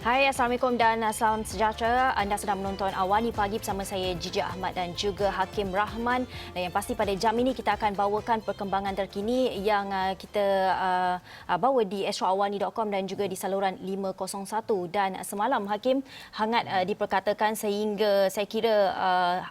Hai, Assalamualaikum dan salam sejahtera. Anda sedang menonton Awani Pagi bersama saya Jiji Ahmad dan juga Hakim Rahman. Dan yang pasti pada jam ini kita akan bawakan perkembangan terkini yang kita bawa di astroawani.com dan juga di saluran 501. Dan semalam Hakim hangat diperkatakan sehingga saya kira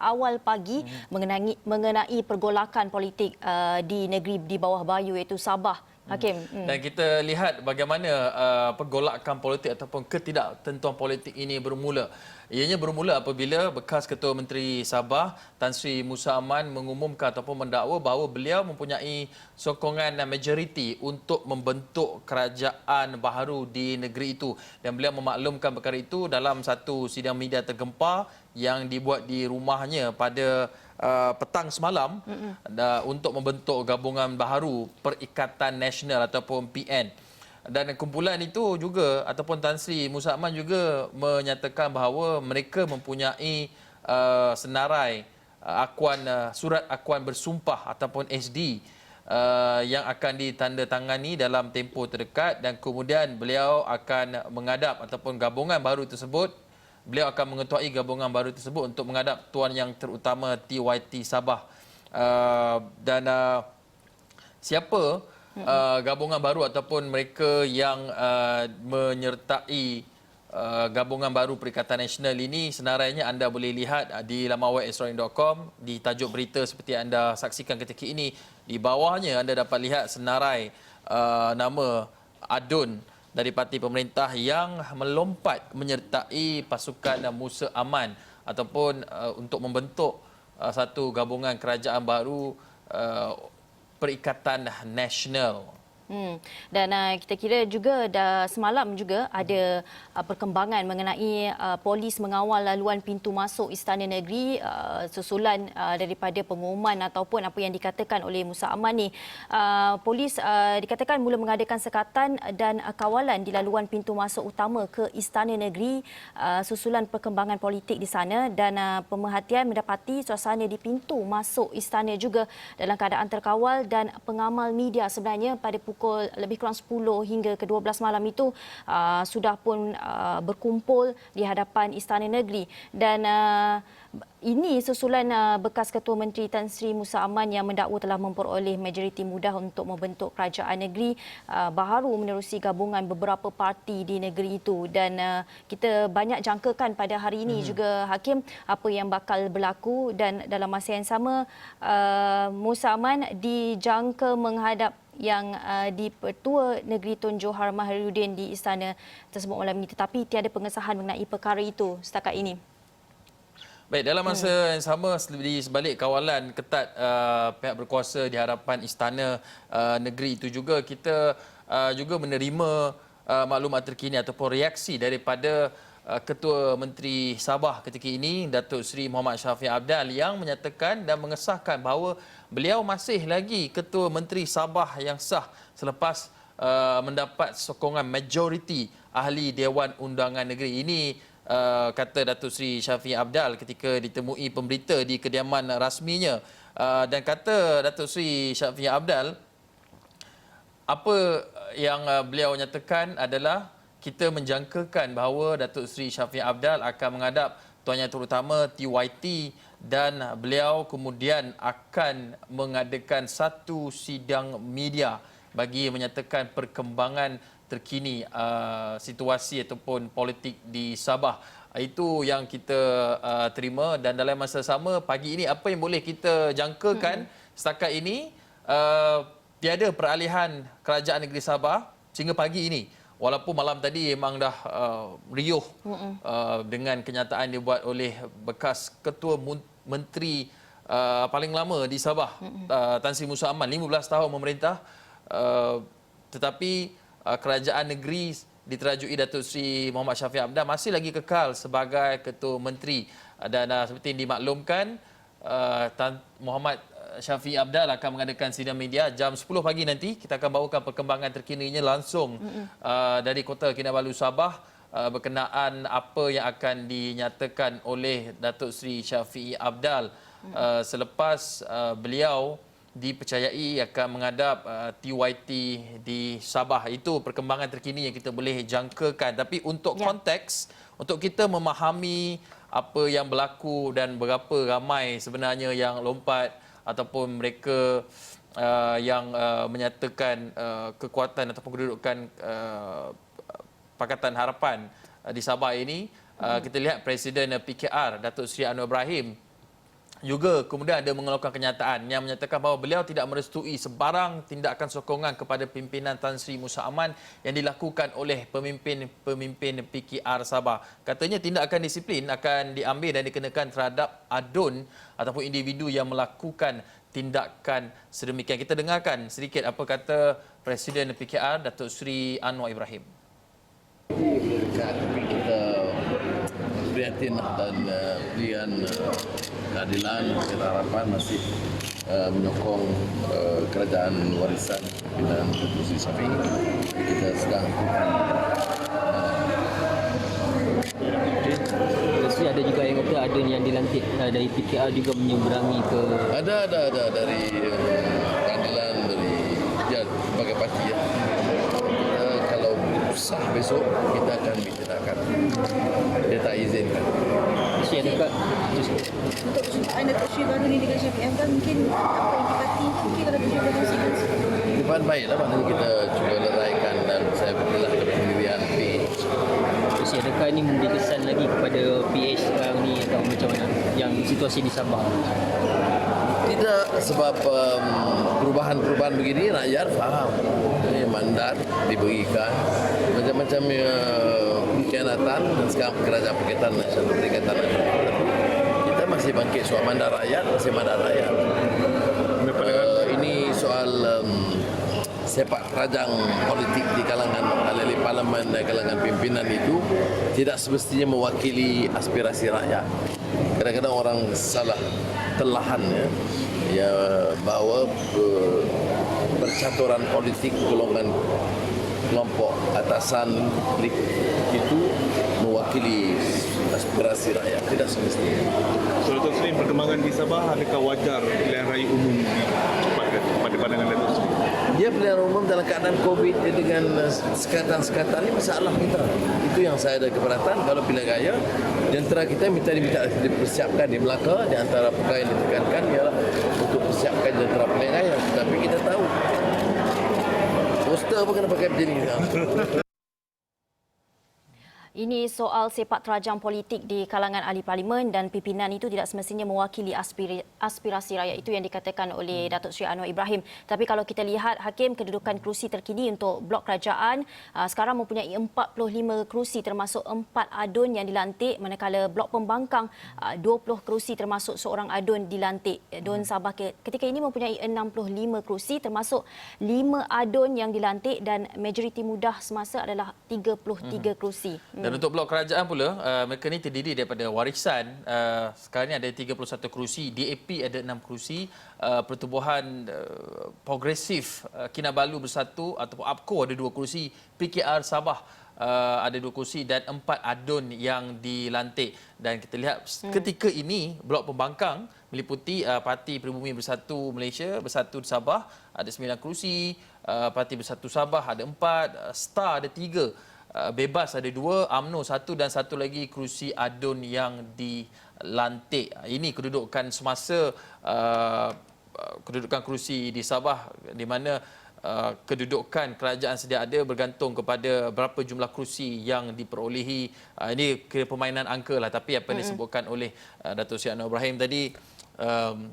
awal pagi mengenai pergolakan politik di negeri di bawah bayu iaitu Sabah. Hakim. Dan kita lihat bagaimana pergolakan politik ataupun ketidaktentuan politik ini bermula. Ianya bermula apabila bekas Ketua Menteri Sabah Tan Sri Musa Aman mengumumkan ataupun mendakwa bahawa beliau mempunyai sokongan majoriti untuk membentuk kerajaan baharu di negeri itu. Dan beliau memaklumkan perkara itu dalam satu sidang media tergempar yang dibuat di rumahnya pada petang semalam untuk membentuk gabungan baharu Perikatan Nasional ataupun PN. Dan kumpulan itu juga ataupun Tan Sri Musa Aman juga menyatakan bahawa mereka mempunyai senarai surat akuan bersumpah ataupun SD yang akan ditandatangani dalam tempoh terdekat, dan kemudian beliau akan menghadap ataupun gabungan baru tersebut. Beliau akan mengetuai gabungan baru tersebut untuk menghadap Tuan Yang Terutama TYT Sabah. Siapa gabungan baru ataupun mereka yang menyertai gabungan baru Perikatan Nasional ini, senarainya anda boleh lihat di laman web astroawani.com di tajuk berita seperti anda saksikan ketika ini. Di bawahnya anda dapat lihat senarai nama Adun dari parti pemerintah yang melompat menyertai pasukan Musa Aman ataupun untuk membentuk satu gabungan kerajaan baru Perikatan Nasional. Dan kita kira juga semalam juga ada perkembangan mengenai polis mengawal laluan pintu masuk Istana Negeri susulan daripada pengumuman ataupun apa yang dikatakan oleh Musa Aman ni. Polis dikatakan mula mengadakan sekatan dan kawalan di laluan pintu masuk utama ke Istana Negeri susulan perkembangan politik di sana, dan pemerhatian mendapati suasana di pintu masuk istana juga dalam keadaan terkawal, dan pengamal media sebenarnya pada pukul lebih kurang 10 hingga ke 12 malam itu sudah pun berkumpul di hadapan Istana Negeri. Dan ini susulan bekas Ketua Menteri Tan Sri Musa Aman yang mendakwa telah memperoleh majoriti mudah untuk membentuk kerajaan negeri baharu menerusi gabungan beberapa parti di negeri itu. Dan kita banyak jangkakan pada hari ini juga Hakim apa yang bakal berlaku, dan dalam masa yang sama Musa Aman dijangka menghadap yang di Pertua Negeri Tun Johor Mahiruddin di istana tersebut malam ini, tetapi tiada pengesahan mengenai perkara itu setakat ini. Baik, dalam masa yang sama di sebalik kawalan ketat pihak berkuasa di hadapan istana negeri itu juga, kita juga menerima maklumat terkini ataupun reaksi daripada Ketua Menteri Sabah ketika ini, Datuk Seri Mohamad Shafie Apdal, yang menyatakan dan mengesahkan bahawa beliau masih lagi Ketua Menteri Sabah yang sah selepas mendapat sokongan majoriti ahli Dewan Undangan Negeri. Ini kata Datuk Seri Shafie Apdal ketika ditemui pemberita di kediaman rasminya. Dan kata Datuk Seri Shafie Apdal, apa yang beliau nyatakan adalah kita menjangkakan bahawa Datuk Seri Shafie Apdal akan menghadap Tuan Yang Terutama TYT, dan beliau kemudian akan mengadakan satu sidang media bagi menyatakan perkembangan terkini situasi ataupun politik di Sabah. Itu yang kita terima, dan dalam masa sama pagi ini apa yang boleh kita jangkakan setakat ini, tiada peralihan kerajaan negeri Sabah sehingga pagi ini. Walaupun malam tadi memang dah riuh dengan kenyataan dibuat oleh bekas Ketua Menteri paling lama di Sabah, Tan Sri Musa Aman, 15 tahun memerintah, tetapi kerajaan negeri diterajui Datuk Seri Mohamad Shafie Apdal masih lagi kekal sebagai Ketua Menteri. Dan seperti yang dimaklumkan, Tan Mohamad Shafie Apdal akan mengadakan sidang media jam 10 pagi nanti. Kita akan bawakan perkembangan terkininya langsung dari Kota Kinabalu, Sabah, berkenaan apa yang akan dinyatakan oleh Datuk Seri Shafie Apdal selepas beliau dipercayai akan menghadap TYT di Sabah. Itu perkembangan terkini yang kita boleh jangkakan. Tapi untuk konteks, untuk kita memahami apa yang berlaku dan berapa ramai sebenarnya yang lompat ataupun mereka yang menyatakan kekuatan ataupun kedudukan Pakatan Harapan di Sabah ini, kita lihat Presiden PKR Datuk Seri Anwar Ibrahim juga kemudian ada mengeluarkan kenyataan yang menyatakan bahawa beliau tidak merestui sebarang tindakan sokongan kepada pimpinan Tan Sri Musa Aman yang dilakukan oleh pemimpin PKR Sabah. Katanya tindakan disiplin akan diambil dan dikenakan terhadap adun ataupun individu yang melakukan tindakan sedemikian. Kita dengarkan sedikit apa kata Presiden PKR Datuk Seri Anwar Ibrahim. Kita prihatin dan pilihan keadilan kita harapan masih menyokong kerajaan warisan pimpinan Datuk Seri Shafie. Kita sedang ada juga yang kata ada yang dilantik dari PKR juga menyeberangi ke ada dari keadilan dari berbagai parti ya. Kalau sah besok kita akan bicarakan. Dia tak izinkan. Saya dekat Untuk Datuk Seri baru ni dengan Syafiq kan mungkin apa indikasinya mungkin kalau bisa berkongsi. Depan baiklah maknanya kita cuba leraikan dan saya berkelah ke pendirian PH. Usia dekat ni memberi kesan lagi kepada PH sekarang ni atau macam mana yang situasi di Sabah. Tidak, sebab perubahan-perubahan begini rakyat faham. Mandat diberikan macam-macam pengkhianatan dan sekarang kerajaan Pakatan Nasional Perikatan Nasional. Kita masih bangkit soal mandat rakyat, masih mandat rakyat. Ini soal sepak terjang politik di kalangan ahli parlimen dan kalangan pimpinan itu tidak semestinya mewakili aspirasi rakyat. Kadang-kadang orang salah telahan ya bahawa percaturan politik golongan kelompok atasan itu mewakili aspirasi rakyat. Tidak semestinya. Datuk Seri, perkembangan di Sabah adakah wajar pilihan raya umum dicepatkan pada pandangan Datuk Seri? Dia pilihan umum dalam keadaan COVID dengan sekatan-sekatan ini masalah kita. Itu yang saya ada keberatan. Kalau pilihan raya, jentera kita minta dipersiapkan di Melaka. Di antara perkara yang ditekankan ialah untuk persiapkan jentera pilihan raya. Tapi kita tahu, poster apa kena pakai begini. Ini soal sepak terjang politik di kalangan ahli parlimen dan pimpinan itu tidak semestinya mewakili aspirasi rakyat. Itu yang dikatakan oleh Datuk Seri Anwar Ibrahim. Tapi kalau kita lihat Hakim, kedudukan kerusi terkini untuk blok kerajaan sekarang mempunyai 45 kerusi termasuk 4 adun yang dilantik, manakala blok pembangkang 20 kerusi termasuk seorang adun dilantik. Dun Sabah ketika ini mempunyai 65 kerusi termasuk 5 adun yang dilantik dan majoriti mudah semasa adalah 33 kerusi. Dan untuk blok kerajaan pula, mereka ni terdiri daripada warisan. Sekarang ni ada 31 kerusi, DAP ada 6 kerusi, Pertubuhan Progresif Kinabalu Bersatu ataupun APKO ada 2 kerusi, PKR Sabah ada 2 kerusi dan 4 adun yang dilantik. Dan kita lihat ketika ini blok pembangkang meliputi Parti Pribumi Bersatu Malaysia, Bersatu di Sabah ada 9 kerusi, Parti Bersatu Sabah ada 4, STAR ada 3, Bebas ada 2, UMNO 1 dan 1 lagi kerusi adun yang dilantik. Ini kedudukan semasa kedudukan kerusi di Sabah, di mana kedudukan kerajaan sedia ada bergantung kepada berapa jumlah kerusi yang diperolehi. Ini kira permainan angka lah, tapi apa yang disebutkan oleh Datuk Seri Anwar Ibrahim tadi,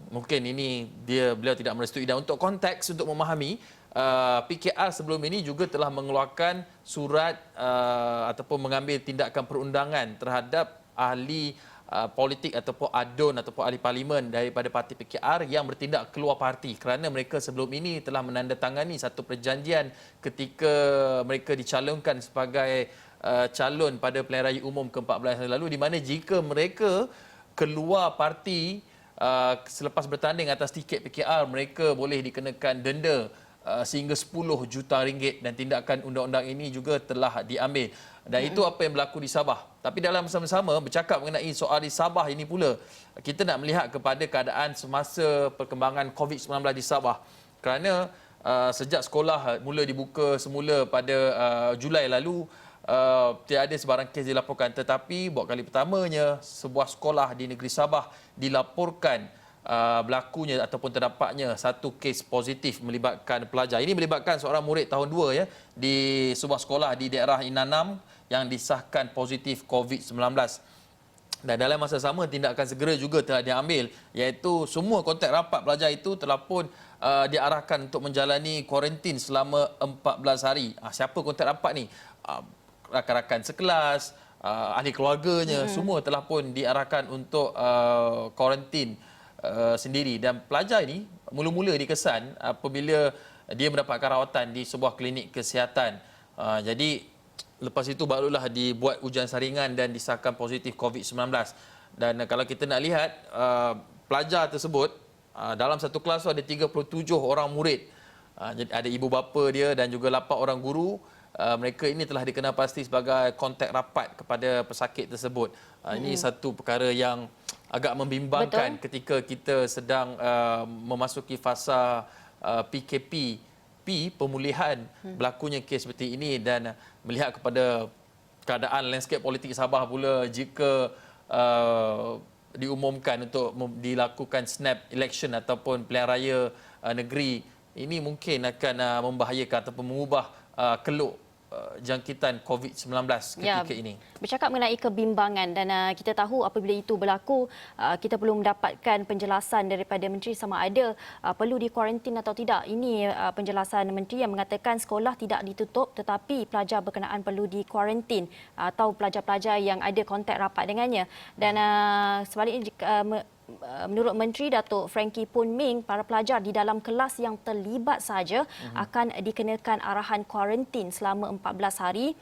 mungkin ini beliau tidak merestui. Dan untuk konteks untuk memahami, PKR sebelum ini juga telah mengeluarkan surat ataupun mengambil tindakan perundangan terhadap ahli politik ataupun adun ataupun ahli parlimen daripada parti PKR yang bertindak keluar parti kerana mereka sebelum ini telah menandatangani satu perjanjian ketika mereka dicalonkan sebagai calon pada pilihan raya umum ke-14 lalu, di mana jika mereka keluar parti selepas bertanding atas tiket PKR, mereka boleh dikenakan denda sehingga 10 juta ringgit dan tindakan undang-undang ini juga telah diambil. Dan itu apa yang berlaku di Sabah. Tapi dalam sama-sama bercakap mengenai soal di Sabah ini pula, kita nak melihat kepada keadaan semasa perkembangan COVID-19 di Sabah. Kerana sejak sekolah mula dibuka semula pada Julai lalu, tiada sebarang kes dilaporkan, tetapi buat kali pertamanya sebuah sekolah di negeri Sabah dilaporkan berlakunya ataupun terdapatnya satu kes positif melibatkan pelajar. Ini melibatkan seorang murid tahun 2 ya di sebuah sekolah di daerah Inanam yang disahkan positif COVID-19. Dan dalam masa sama tindakan segera juga telah diambil, iaitu semua kontak rapat pelajar itu telah pun diarahkan untuk menjalani kuarantin selama 14 hari. Siapa kontak rapat ni? Rakan-rakan sekelas, ahli keluarganya, semua telah pun diarahkan untuk kuarantin sendiri. Dan pelajar ini mula-mula dikesan apabila dia mendapatkan rawatan di sebuah klinik kesihatan. Jadi lepas itu barulah dibuat ujian saringan dan disahkan positif COVID-19. Dan kalau kita nak lihat pelajar tersebut, dalam satu kelas tu ada 37 orang murid. Jadi ada ibu bapa dia dan juga 8 orang guru. Mereka ini telah dikenal pasti sebagai kontak rapat kepada pesakit tersebut. Ini satu perkara yang agak membimbangkan ketika kita sedang memasuki fasa PKP, pemulihan berlakunya kes seperti ini, dan melihat kepada keadaan landscape politik Sabah pula jika diumumkan untuk dilakukan snap election ataupun pilihan raya negeri, ini mungkin akan membahayakan ataupun mengubah keluk jangkitan COVID-19 ketika ini. Bercakap mengenai kebimbangan, dan kita tahu apabila itu berlaku, kita perlu mendapatkan penjelasan daripada Menteri sama ada perlu dikuarantin atau tidak. Ini penjelasan Menteri yang mengatakan sekolah tidak ditutup tetapi pelajar berkenaan perlu dikuarantin atau pelajar-pelajar yang ada kontak rapat dengannya. Dan sebaliknya, menurut Menteri Datuk Frankie Poon Ming, para pelajar di dalam kelas yang terlibat saja akan dikenakan arahan kuarantin selama 14 hari.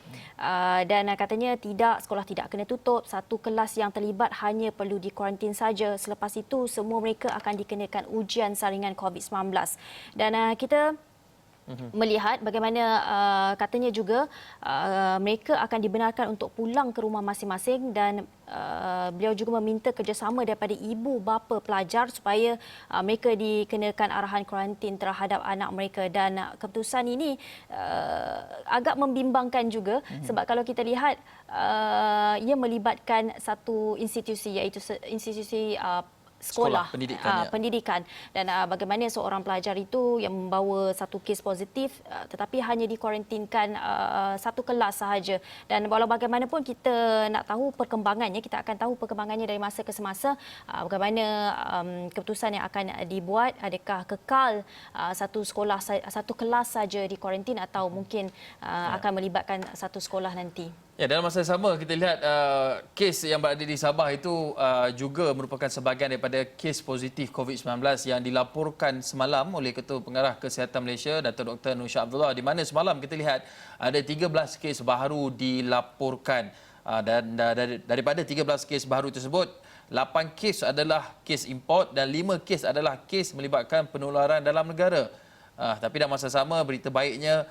Dan katanya sekolah tidak kena tutup. Satu kelas yang terlibat hanya perlu dikuarantin saja. Selepas itu semua mereka akan dikenakan ujian saringan COVID-19. Dan kita melihat bagaimana katanya juga mereka akan dibenarkan untuk pulang ke rumah masing-masing, dan beliau juga meminta kerjasama daripada ibu bapa pelajar supaya mereka dikenakan arahan kuarantin terhadap anak mereka. Dan keputusan ini agak membimbangkan juga sebab kalau kita lihat ia melibatkan satu institusi, iaitu institusi sekolah pendidikan. Dan bagaimana seorang pelajar itu yang membawa satu kes positif tetapi hanya dikuarantinkan satu kelas sahaja. Dan walau bagaimanapun kita nak tahu perkembangannya, kita akan tahu perkembangannya dari masa ke semasa, bagaimana keputusan yang akan dibuat, adakah kekal satu kelas saja dikuarantin atau mungkin akan melibatkan satu sekolah nanti. Ya, dalam masa yang sama kita lihat kes yang berada di Sabah itu juga merupakan sebahagian daripada kes positif COVID-19 yang dilaporkan semalam oleh Ketua Pengarah Kesihatan Malaysia, Datuk Dr. Nur Shah Abdullah, di mana semalam kita lihat ada 13 kes baru dilaporkan. Dan daripada 13 kes baru tersebut, 8 kes adalah kes import dan 5 kes adalah kes melibatkan penularan dalam negara. Tapi dalam masa sama, berita baiknya,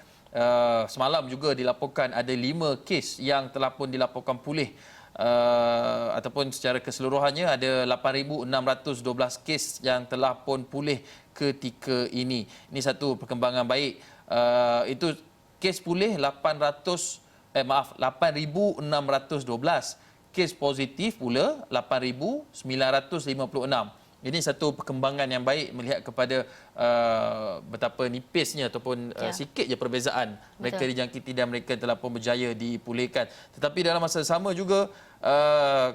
semalam juga dilaporkan ada 5 kes yang telah pun dilaporkan pulih, ataupun secara keseluruhannya ada 8,612 kes yang telah pun pulih ketika ini. Ini satu perkembangan baik. Itu kes pulih 8,612, kes positif pula 8,956. Ini satu perkembangan yang baik melihat kepada betapa nipisnya ataupun sikit je perbezaan mereka dijangkiti dan mereka telah pun berjaya dipulihkan. Tetapi dalam masa sama juga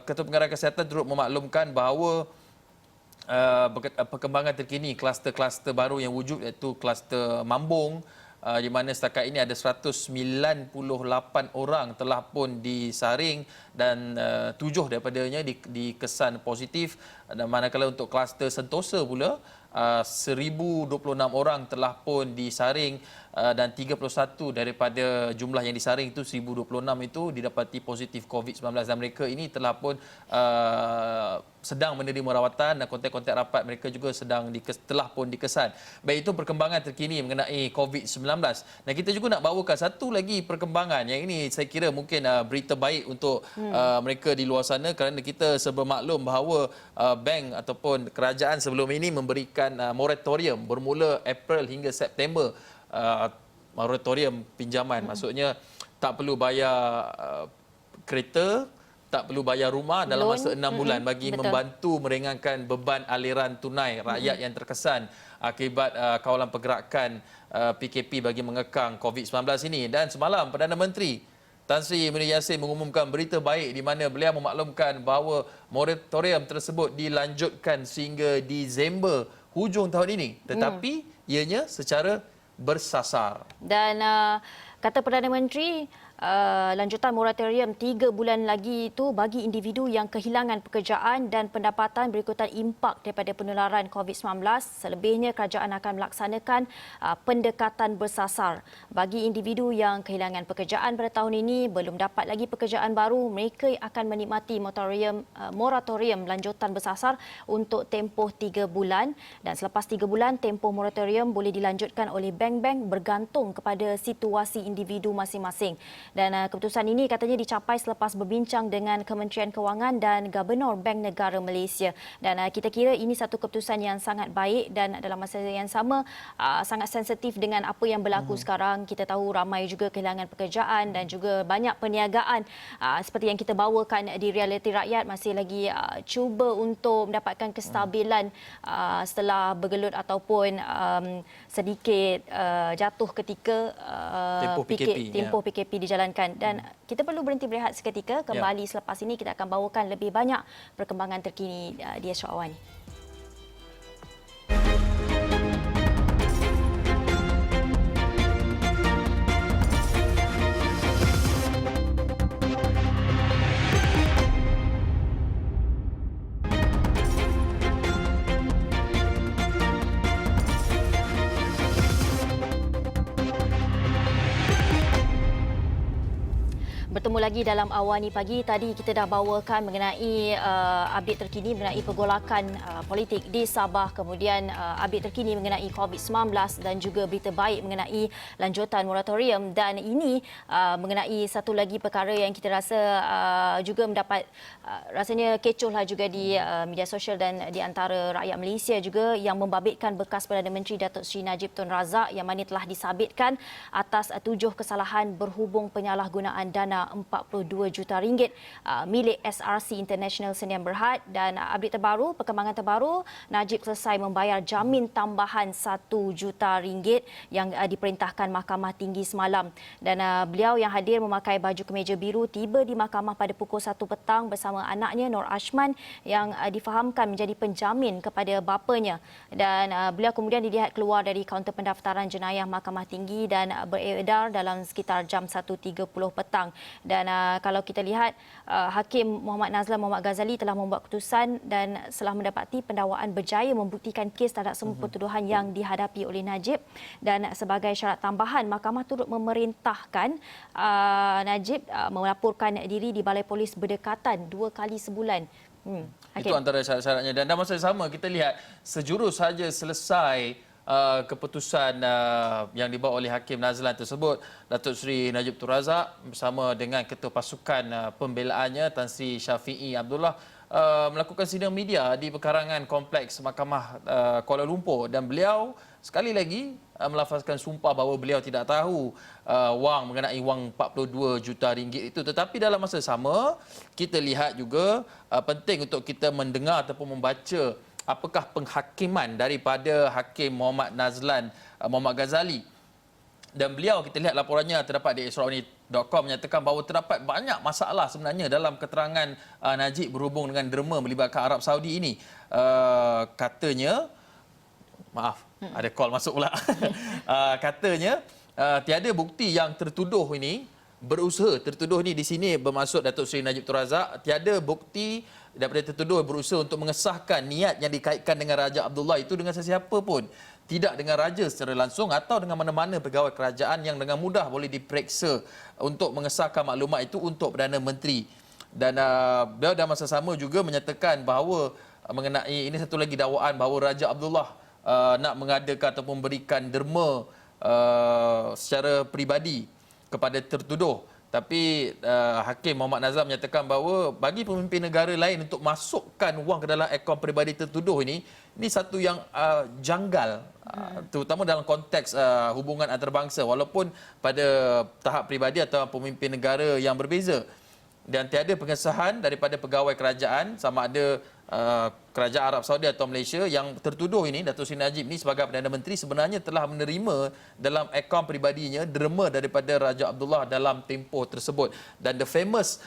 Ketua Pengarah Kesihatan turut memaklumkan bahawa perkembangan terkini kluster-kluster baru yang wujud, iaitu kluster Mambung, di mana setakat ini ada 198 orang telah pun disaring dan 7 daripadanya dikesan positif. Dan manakala untuk kluster Sentosa pula 1,026 orang telah pun disaring dan 31 daripada jumlah yang disaring itu 1,026 itu didapati positif COVID-19 dan mereka ini telah pun sedang menerima rawatan dan kontak-kontak rapat mereka juga telah pun dikesan. Baik, itu perkembangan terkini mengenai COVID-19. Dan kita juga nak bawakan satu lagi perkembangan yang ini saya kira mungkin berita baik untuk mereka di luar sana, kerana kita bermaklum bahawa bank ataupun kerajaan sebelum ini memberikan moratorium bermula April hingga September. Moratorium pinjaman, maksudnya tak perlu bayar kereta, tak perlu bayar rumah dalam masa 6 bulan bagi membantu meringankan beban aliran tunai rakyat yang terkesan akibat kawalan pergerakan PKP bagi mengekang COVID-19 ini. Dan semalam Perdana Menteri Tan Sri Muhyiddin Yassin mengumumkan berita baik di mana beliau memaklumkan bahawa moratorium tersebut dilanjutkan sehingga Disember hujung tahun ini, tetapi ianya secara bersasar. Dan kata Perdana Menteri, lanjutan moratorium 3 bulan lagi itu bagi individu yang kehilangan pekerjaan dan pendapatan berikutan impak daripada penularan COVID-19. Selebihnya kerajaan akan melaksanakan pendekatan bersasar. Bagi individu yang kehilangan pekerjaan pada tahun ini, belum dapat lagi pekerjaan baru, mereka akan menikmati moratorium lanjutan bersasar untuk tempoh 3 bulan. Dan selepas 3 bulan, tempoh moratorium boleh dilanjutkan oleh bank-bank bergantung kepada situasi individu masing-masing. Dan keputusan ini katanya dicapai selepas berbincang dengan Kementerian Kewangan dan Gubernur Bank Negara Malaysia. Dan kita kira ini satu keputusan yang sangat baik dan dalam masa yang sama sangat sensitif dengan apa yang berlaku sekarang. Kita tahu ramai juga kehilangan pekerjaan dan juga banyak perniagaan seperti yang kita bawakan di Realiti Rakyat masih lagi cuba untuk mendapatkan kestabilan setelah bergelut ataupun sedikit jatuh ketika tempoh PKP dijalankan. Dan kita perlu berhenti berehat seketika. Kembali selepas ini kita akan bawakan lebih banyak perkembangan terkini di Astro Awan. Bertemu lagi dalam Awani Pagi. Tadi kita dah bawakan mengenai update terkini mengenai pergolakan politik di Sabah, kemudian update terkini mengenai COVID-19 dan juga berita baik mengenai lanjutan moratorium. Dan ini mengenai satu lagi perkara yang kita rasa juga mendapat rasanya kecoh lah juga di media sosial dan di antara rakyat Malaysia juga, yang membabitkan bekas Perdana Menteri Datuk Seri Najib Tun Razak yang mana telah disabitkan atas 7 kesalahan berhubung penyalahgunaan dana 42 juta ringgit milik SRC International Sdn Bhd. Dan update terbaru, perkembangan terbaru, Najib selesai membayar jamin tambahan 1 juta ringgit yang diperintahkan Mahkamah Tinggi semalam. Dan beliau yang hadir memakai baju kemeja biru tiba di mahkamah pada pukul 1 petang bersama anaknya Nur Ashman yang difahamkan menjadi penjamin kepada bapanya. Dan beliau kemudian dilihat keluar dari kaunter pendaftaran jenayah Mahkamah Tinggi dan beredar dalam sekitar jam 1.30 petang. Dan kalau kita lihat, Hakim Muhammad Nazlan Muhammad Ghazali telah membuat keputusan dan setelah mendapati pendakwaan berjaya membuktikan kes terhadap semua pertuduhan yang dihadapi oleh Najib. Dan sebagai syarat tambahan, mahkamah turut memerintahkan Najib melaporkan diri di Balai Polis berdekatan 2 kali sebulan. Itu antara syarat-syaratnya. Dan dalam masa yang sama kita lihat sejurus saja selesai keputusan yang dibawa oleh Hakim Nazlan tersebut, Datuk Seri Najib Tun Razak bersama dengan Ketua Pasukan Pembelaannya Tan Sri Syafiee Abdullah melakukan sidang media di pekarangan Kompleks Mahkamah Kuala Lumpur. Dan beliau sekali lagi melafazkan sumpah bahawa beliau tidak tahu mengenai wang 42 juta ringgit itu. Tetapi dalam masa sama kita lihat juga penting untuk kita mendengar ataupun membaca apakah penghakiman daripada Hakim Muhammad Nazlan Muhammad Ghazali. Dan beliau, kita lihat laporannya terdapat di Israoni.com, menyatakan bahawa terdapat banyak masalah sebenarnya dalam keterangan Najib berhubung dengan derma melibatkan Arab Saudi ini. Katanya, ada call masuk pula. Katanya tiada bukti yang tertuduh ini berusaha tertuduh ni di sini bermaksud Datuk Seri Najib Tun Razak, tiada bukti daripada tertuduh berusaha untuk mengesahkan niat yang dikaitkan dengan Raja Abdullah itu dengan sesiapa pun, tidak dengan raja secara langsung atau dengan mana-mana pegawai kerajaan yang dengan mudah boleh diperiksa untuk mengesahkan maklumat itu untuk Perdana Menteri. Dan beliau dalam masa sama juga menyatakan bahawa mengenai ini satu lagi dakwaan bahawa Raja Abdullah nak mengadakan ataupun berikan derma secara peribadi kepada tertuduh. Tapi Hakim Muhammad Nazam menyatakan bahawa bagi pemimpin negara lain untuk masukkan wang ke dalam akaun peribadi tertuduh ini satu yang janggal, terutama dalam konteks hubungan antarabangsa walaupun pada tahap peribadi atau pemimpin negara yang berbeza. Dan tiada pengesahan daripada pegawai kerajaan sama ada Kerajaan Arab Saudi atau Malaysia yang tertuduh ini, Datuk Seri Najib ni sebagai Perdana Menteri sebenarnya telah menerima dalam akaun peribadinya derma daripada Raja Abdullah dalam tempoh tersebut. Dan the famous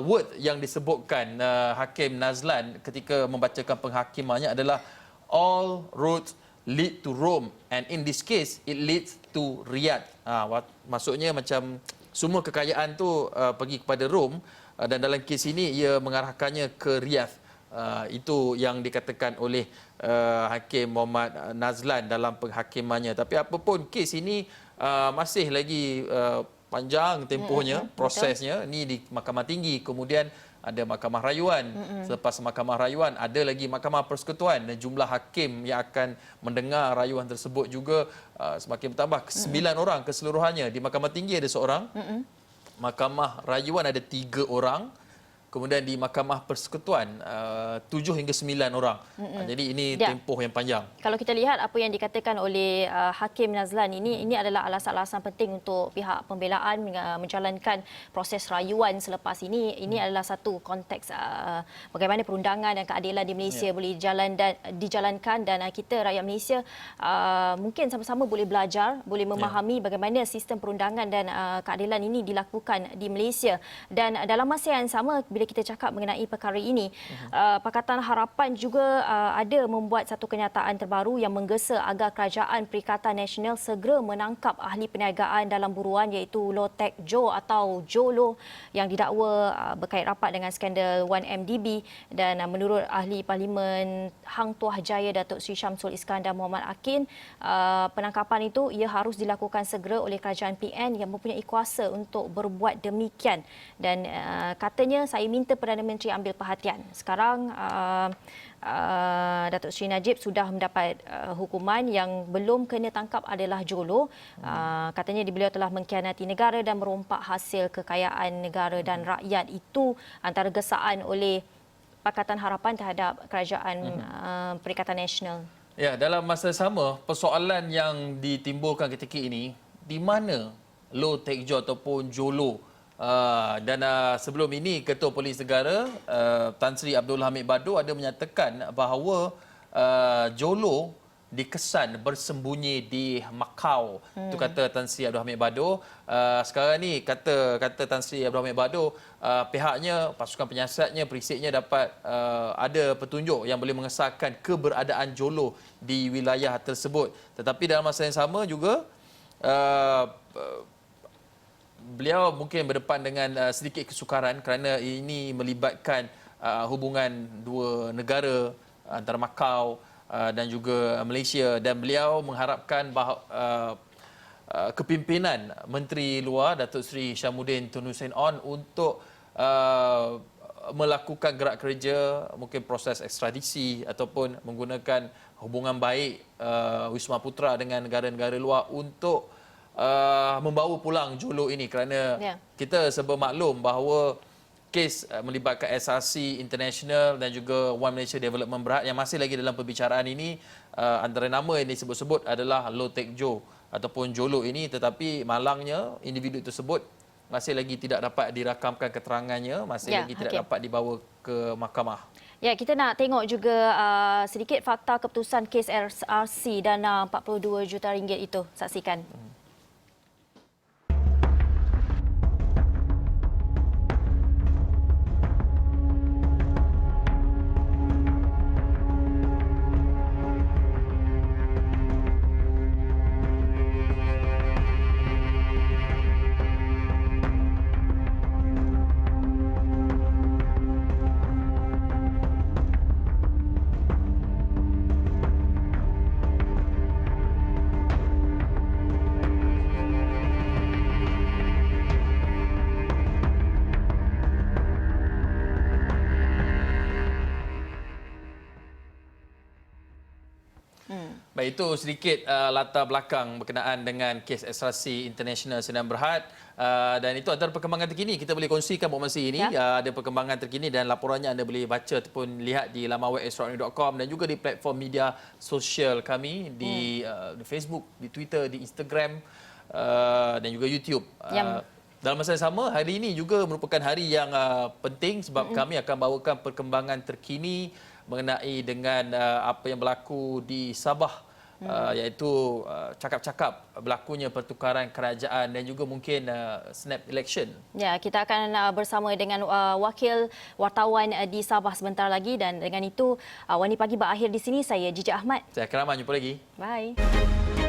word yang disebutkan Hakim Nazlan ketika membacakan penghakimannya adalah all roads lead to Rome and in this case it leads to Riyadh. Maksudnya macam semua kekayaan tu pergi kepada Rom dan dalam kes ini ia mengarahkannya ke Riyadh. Itu yang dikatakan oleh Hakim Muhammad Nazlan dalam penghakimannya. Tapi apapun kes ini masih lagi panjang tempohnya, prosesnya. Ini di Mahkamah Tinggi, kemudian ada Mahkamah Rayuan. Selepas Mahkamah Rayuan ada lagi Mahkamah Persekutuan dan jumlah hakim yang akan mendengar rayuan tersebut juga semakin bertambah. 9 orang keseluruhannya. Di Mahkamah Tinggi ada seorang. Mahkamah Rayuan ada 3 orang. Kemudian di Mahkamah Persekutuan 7 hingga 9 orang. Jadi ini tempoh yang panjang. Kalau kita lihat apa yang dikatakan oleh Hakim Nazlan ini adalah alasan-alasan penting untuk pihak pembelaan menjalankan proses rayuan selepas ini. Ini adalah satu konteks bagaimana perundangan dan keadilan di Malaysia boleh dijalankan dan kita rakyat Malaysia mungkin sama-sama boleh belajar, boleh memahami bagaimana sistem perundangan dan keadilan ini dilakukan di Malaysia. Dan dalam masa yang sama bila kita cakap mengenai perkara ini, Pakatan Harapan juga ada membuat satu kenyataan terbaru yang menggesa agar Kerajaan Perikatan Nasional segera menangkap ahli perniagaan dalam buruan iaitu Low Tech Joe atau Jolo yang didakwa berkait rapat dengan skandal 1MDB. Dan menurut ahli Parlimen Hang Tuah Jaya Datuk Seri Syamsul Iskandar Muhammad Akin, penangkapan itu ia harus dilakukan segera oleh Kerajaan PN yang mempunyai kuasa untuk berbuat demikian. Dan katanya saya minta Perdana Menteri ambil perhatian. Sekarang Datuk Seri Najib sudah mendapat hukuman, yang belum kena tangkap adalah Jolo. Katanya beliau telah mengkhianati negara dan merompak hasil kekayaan negara dan rakyat. Itu antara gesaan oleh Pakatan Harapan terhadap Kerajaan Perikatan Nasional. Ya, dalam masa sama, persoalan yang ditimbulkan ketika ini, di mana Low Tech Joe ataupun Jolo? Dan sebelum ini Ketua Polis Negara Tan Sri Abdul Hamid Bado ada menyatakan bahawa Jolo dikesan bersembunyi di Macau. Itu kata Tan Sri Abdul Hamid Bado. Sekarang ni kata Tan Sri Abdul Hamid Bado, pihaknya, pasukan penyiasatnya, perisiknya dapat ada petunjuk yang boleh mengesahkan keberadaan Jolo di wilayah tersebut. Tetapi dalam masa yang sama juga beliau mungkin berdepan dengan sedikit kesukaran kerana ini melibatkan hubungan dua negara antara Macau dan juga Malaysia, dan beliau mengharapkan bahawa kepimpinan Menteri Luar Datuk Seri Syamuddin Tun Hussein On untuk melakukan gerak kerja, mungkin proses ekstradisi ataupun menggunakan hubungan baik Wisma Putra dengan negara-negara luar untuk membawa pulang Jolo ini, kerana kita serba maklum bahawa kes melibatkan SRC International dan juga One Malaysia Development Berhad yang masih lagi dalam perbicaraan ini, antara nama yang disebut-sebut adalah Low Tech Joe ataupun Jolo ini, tetapi malangnya individu tersebut masih lagi tidak dapat dirakamkan keterangannya, masih lagi tidak dapat dibawa ke mahkamah. Ya, kita nak tengok juga sedikit fakta keputusan kes SRC dana 42 juta ringgit itu. Saksikan. Baik, itu sedikit latar belakang berkenaan dengan kes ekstrasi international Sdn Bhd. Dan itu antara perkembangan terkini kita boleh kongsikan buat masa ini. Ada perkembangan terkini dan laporannya anda boleh baca ataupun lihat di laman web extraordinary.com dan juga di platform media sosial kami di Facebook, di Twitter, di Instagram dan juga YouTube. Dalam masa yang sama, hari ini juga merupakan hari yang penting sebab kami akan bawakan perkembangan terkini mengenai dengan apa yang berlaku di Sabah, iaitu cakap-cakap berlakunya pertukaran kerajaan dan juga mungkin snap election. Ya, kita akan bersama dengan wakil wartawan di Sabah sebentar lagi dan dengan itu Warni Pagi berakhir di sini. Saya Jijak Ahmad. Saya Keraman, jumpa lagi. Bye.